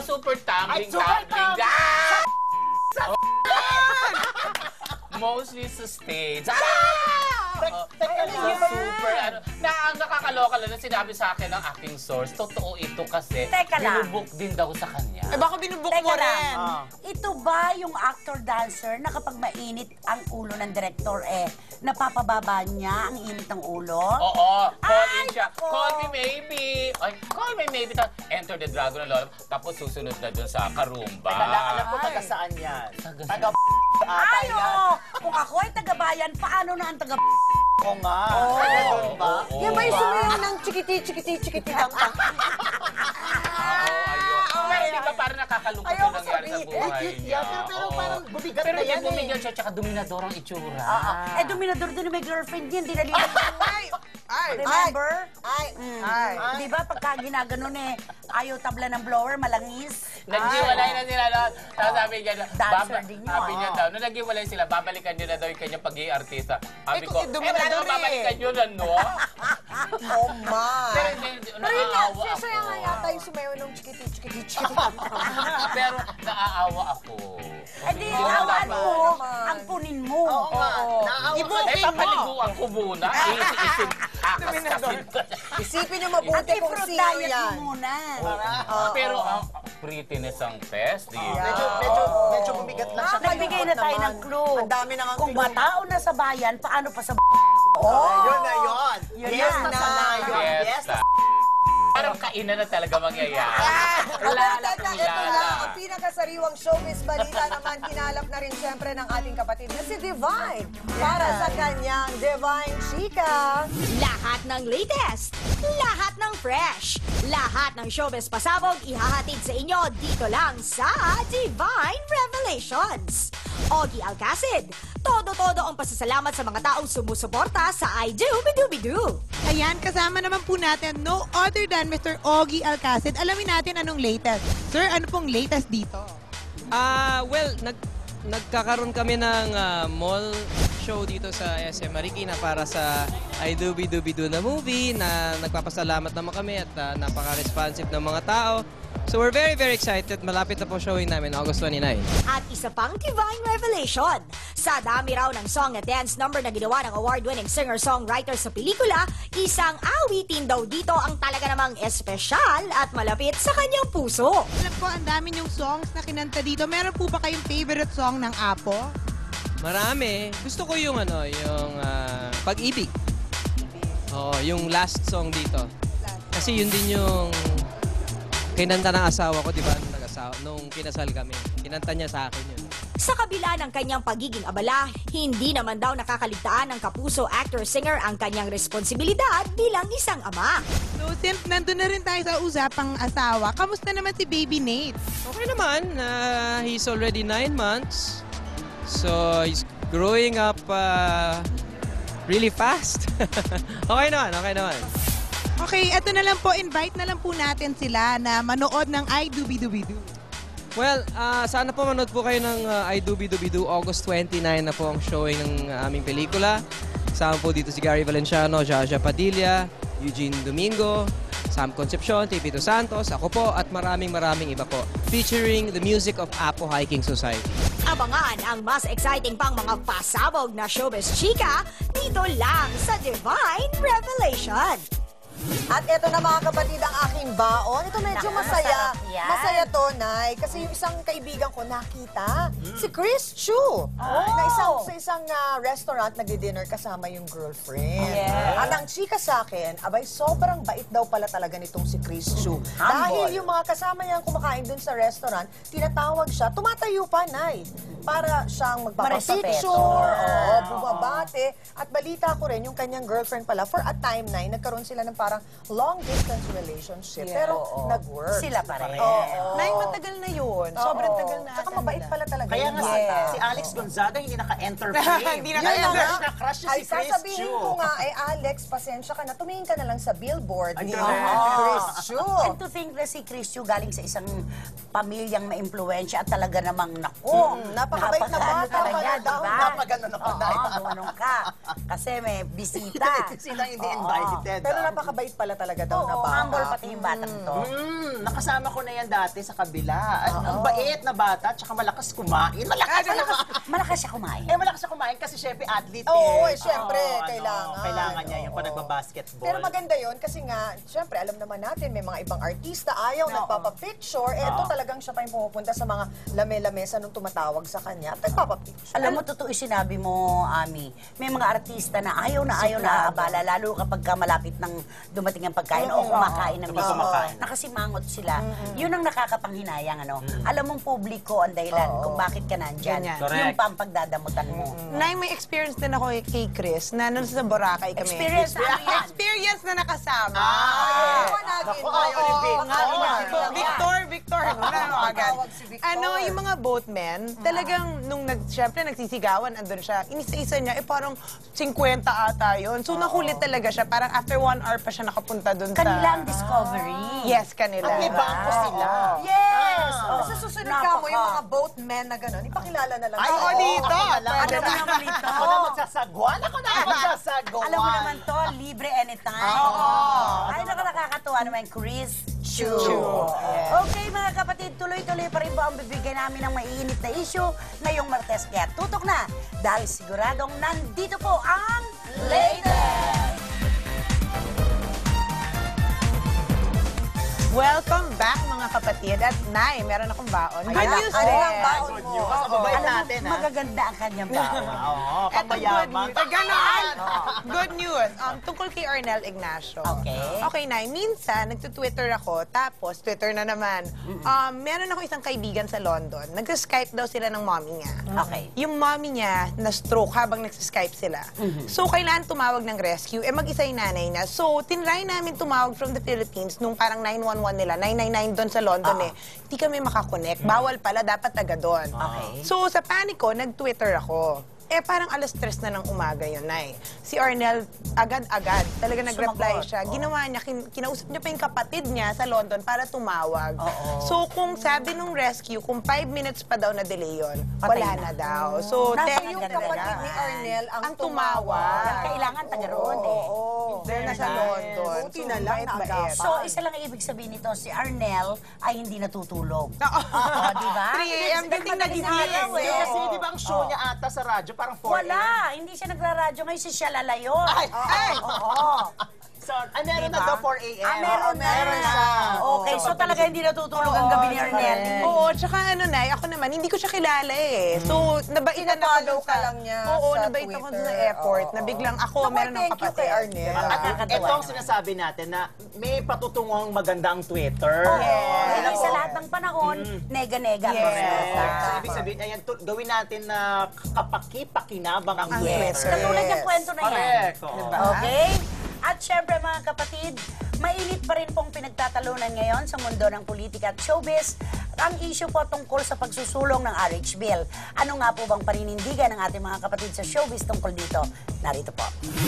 super tumbling. Mostly sa stage. Super, ang nakakaloka lang na sinabi sa akin ng aking source, totoo ito kasi binubuk din daw sa kanya. Eh baka binubuk mo rin. Ito ba yung actor-dancer na kapag mainit ang ulo ng director, napapababa niya ang init ng ulo? Oo, call in siya. Call me maybe. Ay, call me maybe. Enter the Dragon na Lola. Tapos susunod na dun sa Karumba. Alam ko taga saan yan. Taga Ay, oo! Kung ako ay taga-bayan, paano na ang taga Oo nga. Yan ba yung sumayaw ng chikiti lang? Hindi ba parang nakakalungkot yung nangyari sa buhay niya? Pero parang bumigat Pero na yan hindi bumigat siya, tsaka dominador ang itsura. Dominador din may girlfriend yan, di nalilito. Remember? Di ba pagka ginaganon ayaw tabla ng blower, malangis? Naghiwalay na sila doon. Tapos sabi niya, dancer din yun. sabi niya daw, nung naghiwalay sila, babalikan niyo na daw yung kanyang pag-i-artista. Sabi ko, dominador babalikan niyo na, no? Oh, ma. Pero naaawa ako. Siya nga yata yung sumayaw ng chikiti. Pero naaawa ako. Di, awaan mo, ang punin mo. Papaliguan ko muna. Isip, kakas-kasin. Isipin niyo mabuti kung sino yan. Muna. Pero ang prettiness ang test, di ba? Medyo bumigat lang siya. Nagbigay na tayo ng clue. Ang dami na nga. Kung matao na sa bayan, paano pa sa Yun na yun. Yes na. Yes. Parang kainan na talaga mangyayari. Ito lang, ang pinakasariwang showbiz balita naman, kinalap na rin siyempre ng ating kapatid na si Divine para sa kanyang Divine Chika. Lahat ng latest, lahat ng fresh, lahat ng showbiz pasabog ihahatid sa inyo dito lang sa Divine Revelations. Ogie Alcacid, todo-todo ang pasasalamat sa mga taong sumusuporta sa I Do Bidu-Bidu. Ayan, kasama naman po natin no other than Mr. Ogie Alcacid. Alamin natin anong latest. Sir, ano pong latest dito? Well, nagkakaroon kami ng mall show dito sa SM Marikina para sa I Do Bidu-Bidu na movie na nagpapasalamat naman kami at napaka-responsive ng mga tao. So we're very, very excited. Malapit na po showing namin August 29. At isa pang Divine Revelation. Sa dami raw ng song at dance number na ginawa ng award-winning singer-songwriter sa pelikula, isang awitin daw dito ang talaga namang espesyal at malapit sa kanyang puso. Alam ko, ang dami yung songs na kinanta dito. Meron po ba kayong favorite song ng Apo? Marami. Gusto ko yung yung Pag-ibig. Oo, yung last song dito. Kasi yun din yung kinanta ng asawa ko, di ba? Nung kinasal kami. Kinanta niya sa akin yun. Sa kabila ng kanyang pagiging abala, hindi naman daw nakakaligtaan ng kapuso actor-singer ang kanyang responsibilidad bilang isang ama. So, since nandun na rin tayo sa usapang asawa, kamusta naman si Baby Nate? Okay naman. He's already 9 months. So, he's growing up really fast. Okay naman, okay naman. Okay, eto na lang po, invite na lang po natin sila na manood ng I Do Bidu-Bidu. Well, sana po manood po kayo ng I Do Bidu-Bidu. August 29 na po ang showing ng aming pelikula. Kasama po dito si Gary Valenciano, Jaja Padilla, Eugene Domingo, Sam Concepcion, Tipito Santos, ako po, at maraming iba po. Featuring the music of Apo Hiking Society. Abangan ang mas exciting pang mga pasabog na showbiz chika dito lang sa Divine Revelation. At ito na mga kapatid ang aking baon. Ito medyo masaya. Masarap yan. Masaya to, Nay. Kasi yung isang kaibigan ko nakita, si Chris Chu. Na sa isang restaurant, nagdi-dinner kasama yung girlfriend. Yeah. At ang chika sa akin, abay, sobrang bait daw pala talaga nitong si Chris Chu. Dahil yung mga kasama niyang kumakain dun sa restaurant, tinatawag siya, tumatayo pa, Nay. Para siyang magpapapicture, bumabate. At balita ko rin, yung kanyang girlfriend pala, for a time, Nay, nagkaroon sila ng parang long-distance relationship. Pero nag-work. Sila pa rin. Nay, matagal na yun. Sobrang tagal na. Tsaka mabait pala talaga Kaya yung nga bata. si Alex Gonzaga hindi naka-entertain. Hindi Yun naka-enter. na nga. Na crush niya Ay, si Chris sasabihin Chu. ko nga, Alex, pasensya ka na. Tumingin ka na lang sa billboard Ay, ni correct. Chris Chu. And to think na si Chris Yu galing sa isang pamilyang maimpluwensya at talaga namang naku. Napakabait na bata talaga, pala daw. diba? Napaganon ako na. Oo, gumanong ka. Kasi may bisita. Sila hindi Oo. invited. Pero napakabait pala talaga daw na Oo, bata. humble pati yung batang to. Nakasama ko na yan dati sa kabila. Ang bait na bata, tsaka malakas kumain. Malakas Malakas siya kumain. malakas siya kumain kasi syempre athlete Oo, eh. syempre, Oo, kailangan. Kailangan niya yung Oo. nagbabasketball. Pero maganda yun kasi nga, syempre, alam naman natin, may mga ibang artista, ayaw, nagpapapicture. Eto talagang siya pa yung pumupunta sa mga lame-lamesa nung tumatawag sa kanya at nagpapapicture. Alam mo, totoo yung sinabi mo, Ami. May mga artista na ayaw na abala, lalo kapag malapit ng dumating ang pagkain o kumakain na mismo. kumakain. Nakasimangot sila. Yun ang nakakapanghinayang, ano. Alam mong publiko ang dahilan kung bakit ka nandyan. Ganyan. Correct. Yung pampagdadamutan mo. Nay, may experience din ako kay Chris na nung sa Boracay kami. Experience, ano yan? Experience na nakasama. Naku, ayaw ni Vic. Victor, ano agad. Tawag si Victor. Ano, yung mga boatmen, talagang nung syempre nagsisigawan, andun siya, inisa-isa niya, parang 50 ata yun. So nahuli talaga siya, parang after 1 hour pa siya nakapunta dun sa... Kanila ang discovery. Yes, kanila. At may bangko sila. Yes! Sa susunod ka mo, yung mga boatmen na gano'n, ipakilala na lang. Ay, Oo, dito. Ako na lang. Pwede Alam mo naman ito. Ako na magsasagwan. Ako na magsasagwan. Alam mo naman to, libre anytime. Ay, nakakatuwa naman, Chris Chu. Okay, mga kapatid, tuloy-tuloy pa rin po ang bibigyan namin ng maiinit na issue ngayong Martes. Kaya tutok na, dahil siguradong nandito po ang latest! Welcome back, mga kapatid. At Nay, meron akong baon. Good news ano din. ang baon Good mo? news. Mabait Alam mo, natin, ha? magaganda ang kanyang baon. Oo, Eto, pangmayaman. good news. Ganon. Good news. Tungkol kay Arnel Ignacio. Okay. Okay, Nay. Minsan, nagtutwitter ako, tapos Twitter na naman. Meron ako isang kaibigan sa London. Nag-Skype daw sila ng mommy niya. Okay. Yung mommy niya na-stroke habang nag-Skype sila. So, kailangan tumawag ng rescue. Mag-isa yung nanay niya. So, tinry namin tumawag from the Philippines nung parang 911 nila, 999 doon sa London eh. Hindi kami makakonect. Bawal pala, dapat taga doon. Okay. So, sa panic ko, nag-Twitter ako. Parang alas 3 na ng umaga yun, Nay. Si Arnel, agad-agad, talaga nag-reply Sumagot. siya. Ginawa niya, kinausap niya pa yung kapatid niya sa London para tumawag. So, kung sabi nung rescue, kung 5 minutes pa daw na delay yun, Patay wala na. na daw. So, Nasa te- Yung Ganun kapatid na. ni Arnel ang Ang tumawag. Kailangan taga roon eh. Dahil nasa London. Buti na lang bait-bait. So, isa lang ang ibig sabihin nito, si Arnel ay hindi natutulog. Oo. Di ba? 3 a.m. gising na gising. Araw eh. Kasi di ba ang show niya ata sa radyo, parang 4 Wala, hindi siya nagraradyo. Ngayon si siya lalayon. Ay! Oo. So, meron na Diba? daw 4 a.m. Meron na. Okay, so talaga hindi natutulog ang gabi ni Arnel. Oo, tsaka ano, Nay, ako naman, hindi ko siya kilala eh. So, nabaitan ako Pinafollow dun ka lang niya Oo, sa nabait ako Twitter. sa airport, na biglang ako, meron ng Thank you kapatid. kay Arnel. At Nakakatuwa ito ang naman. sinasabi natin na may patutungong maganda ang Twitter. Hindi sa lahat ng panahon, nega-nega ang mga Yes. nasa. So, ibig sabihin, ayan, gawin natin na kapaki-pakinabang ang Twitter. Katulad ng kwento na yan. Correct. oo. Okay? At syempre mga kapatid, mainit pa rin pong pinagtatalunan ngayon sa mundo ng politika at showbiz ang issue po tungkol sa pagsusulong ng RH Bill. Ano nga po bang paninindigan ng ating mga kapatid sa showbiz tungkol dito? Narito po.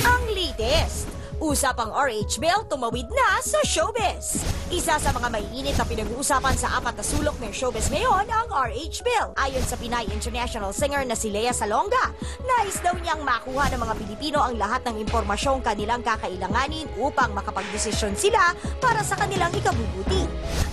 Ang latest, usapang RH Bill tumawid na sa showbiz. Isa sa mga maiinit na pinag-uusapan sa apat na sulok ng showbiz ngayon ang RH Bill. Ayon sa Pinay international singer na si Lea Salonga, nais daw niyang makuha ng mga Pilipino ang lahat ng impormasyong kanilang kakailanganin upang makapagdesisyon sila para sa kanilang ikabubuti.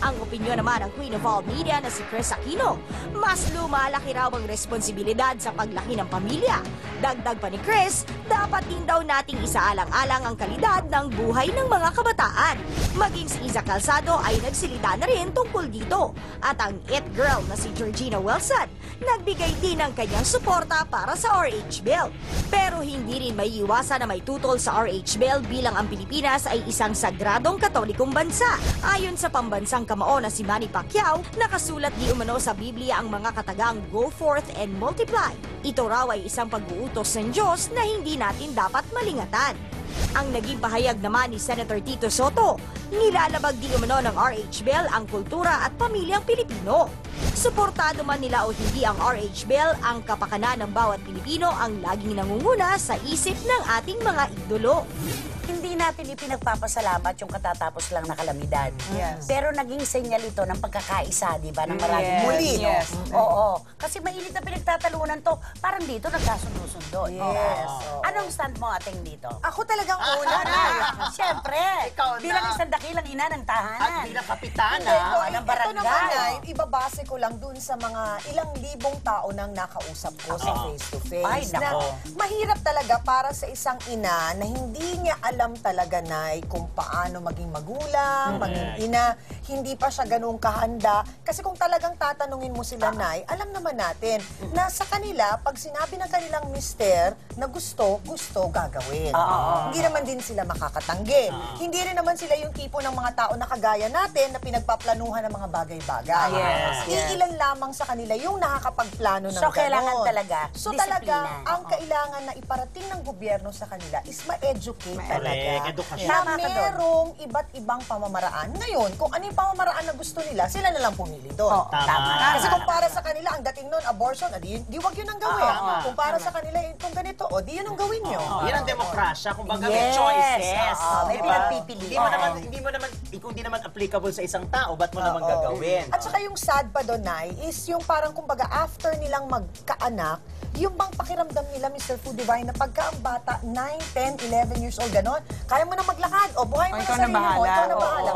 Ang opinyon naman ng Queen of All Media na si Chris Aquino, mas lumalaki raw ang responsibilidad sa paglaki ng pamilya. Dagdag pa ni Chris, dapat din daw nating isaalang-alang ang kalidad ng buhay ng mga kabataan. Maging si Iza Calzado ay nagsilita na rin tungkol dito. At ang it girl na si Georgina Wilson, nagbigay din ng kanyang suporta para sa RH Bill. Pero hindi rin maiiwasan na may tutol sa RH Bill bilang ang Pilipinas ay isang sagradong katolikong bansa. Ayon sa pambansang kamao na si Manny Pacquiao, nakasulat di umano sa Biblia ang mga katagang go forth and multiply. Ito raw ay isang pag-uutos ng Diyos na hindi natin dapat malingatan. Ang naging pahayag naman ni Senator Tito Soto, nilalabag di umano ng RH Bill ang kultura at pamilyang Pilipino. Suportado man nila o hindi ang RH Bill, ang kapakanan ng bawat Pilipino ang laging nangunguna sa isip ng ating mga idolo. Hindi natin ipinagpapasalamat yung katatapos lang na kalamidad. Yes. Pero naging senyal ito ng pagkakaisa, di ba, ng maraming Yes. muli. no? Yes. Oo. Kasi mainit na pinagtatalunan to, parang dito nagkasundo-sundo. Yes. Anong stand mo ating dito? Ako talagang una na. Siyempre, Ikaw na. bilang isang dakilang ina ng At tahanan. bilang kapitana. Hindi, ito, ng ito barangay. naman ay ibabase ko lang dun sa mga ilang libong tao nang nakausap ko sa face-to-face. Ay, nako. Mahirap talaga para sa isang ina na hindi niya alam talaga, Nay, kung paano maging magulang, maging ina. Hindi pa siya ganun kahanda. Kasi kung talagang tatanungin mo sila, Nay, alam naman natin na sa kanila, pag sinabi ng kanilang mister na gusto, gagawin. Hindi naman din sila makakatanggi. Hindi rin naman sila yung tipo ng mga tao na kagaya natin na pinagpaplanuhan ng mga bagay-bagay. Yes, Iilan lamang sa kanila yung nakakapagplano ng So, kailangan ganon. talaga So disiplina. talaga, ang kailangan na iparating ng gobyerno sa kanila is ma-educate talaga. Edukasyon. Na Tama ka doon. merong iba't ibang pamamaraan. Ngayon, kung ano yung pamamaraan na gusto nila, sila na lang pumili doon. Oo, tama. Kasi kung para sa kanila, ang dating nun, abortion, di wag yun ang gawin. Kung para sa kanila, itong ganito, di yun ang gawin nyo. Yan ang demokrasya, kumbaga may Yes. choices. May Diba? pinagpipilian. Kung hindi naman applicable sa isang tao, ba't mo naman gagawin? At saka yung sad pa doon, Nay, is yung parang kumbaga after nilang magkaanak, yung bang pakiramdam nila, Mr. Food Divine, na pagka ang bata, 9, 10, 11 years old, gano'n, kaya mo na maglakad, o buhay mo na ikaw na sarili mo, bahala. ikaw na bahala.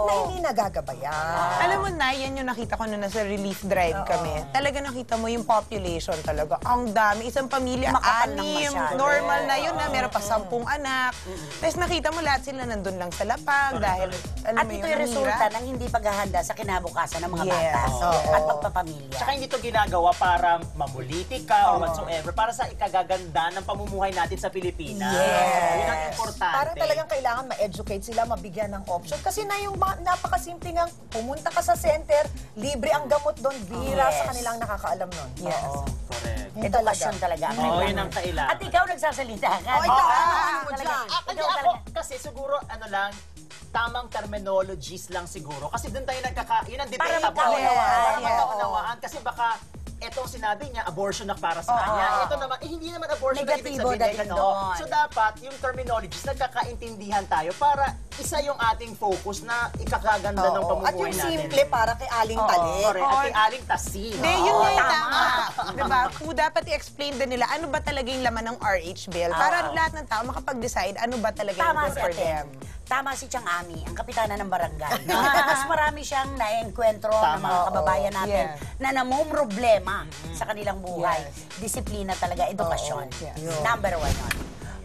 Na hindi nagagabayan. Alam mo na, yan yung nakita ko nung nasa relief drive kami. Talaga nakita mo yung population talaga. Ang dami. Isang pamilya, Makapal lang 6. masyado. Normal na yun na meron pa 10 anak. Tapos nakita mo lahat sila nandun lang sa lapag dahil, alam At mo ito yun, yung ang resulta hirap. ng hindi paghahanda sa kinabukasan ng mga Yes. bata Oo. at pagpapamilya. Tsaka hindi to ginagawa para mamulitik ka or whatsoever, para sa ikagaganda ng pamumuhay natin sa Pilipinas. Yes. Yun ang importante. Parang talagang kailangan ma-educate sila, mabigyan ng option. Kasi na yung napakasimple nga, pumunta ka sa center, libre ang gamot doon, bira Yes. sa kanilang nakakaalam nun. Yes. Correct. Yun Edukasyon talaga. ang Oo, kailangan. yun ang kailangan. At ikaw nagsasalita ka. Oh, ikaw, ano mo talaga. dyan? Hindi Ikaw ako, talaga. kasi siguro, tamang terminologies lang siguro. Kasi doon tayo yun ang Para debatable. magkaunawaan. Para Yes. magkaunawaan. Kasi baka, etong sinabi niya, abortion na para sa kanya. Ito naman, hindi naman abortion na ibig Negatibo sabihin. dating no? doon. So dapat, yung terminologies, nagkakaintindihan tayo para isa yung ating focus na ikakaganda ng Oo. pamumuhay At yung natin. simple para kay Aling Tali. Correct. At yung aling tasin. Hindi, yun nga yung tama. tama. Diba? Kung dapat i-explain din nila ano ba talaga yung laman ng RH bill para lahat ng tao makapag-decide ano ba talaga yung Tama good si for Ate. them. Tama si Chang Ami, ang kapitana ng barangay. Mas marami siyang na-enkwentro ng mga kababayan natin Yes. na namumroblema sa kanilang buhay. Disiplina talaga, edukasyon. Number 1 yun.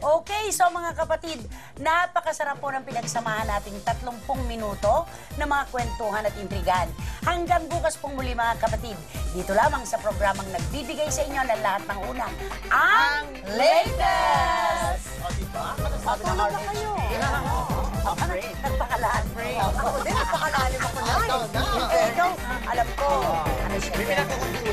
Okay, so mga kapatid, napakasarap po ng pinagsamahan nating 30 minuto na mga kwentuhan at intrigan. Hanggang bukas pong muli mga kapatid, dito lamang sa programang nagbibigay sa inyo ng lahat ng unang, ang latest! O, diba? Ano sabi ng RH? Nagpakalaan. Ako din, napakalalim ako na. Ikaw, alam ko, ano siya. May pinag-uugulan.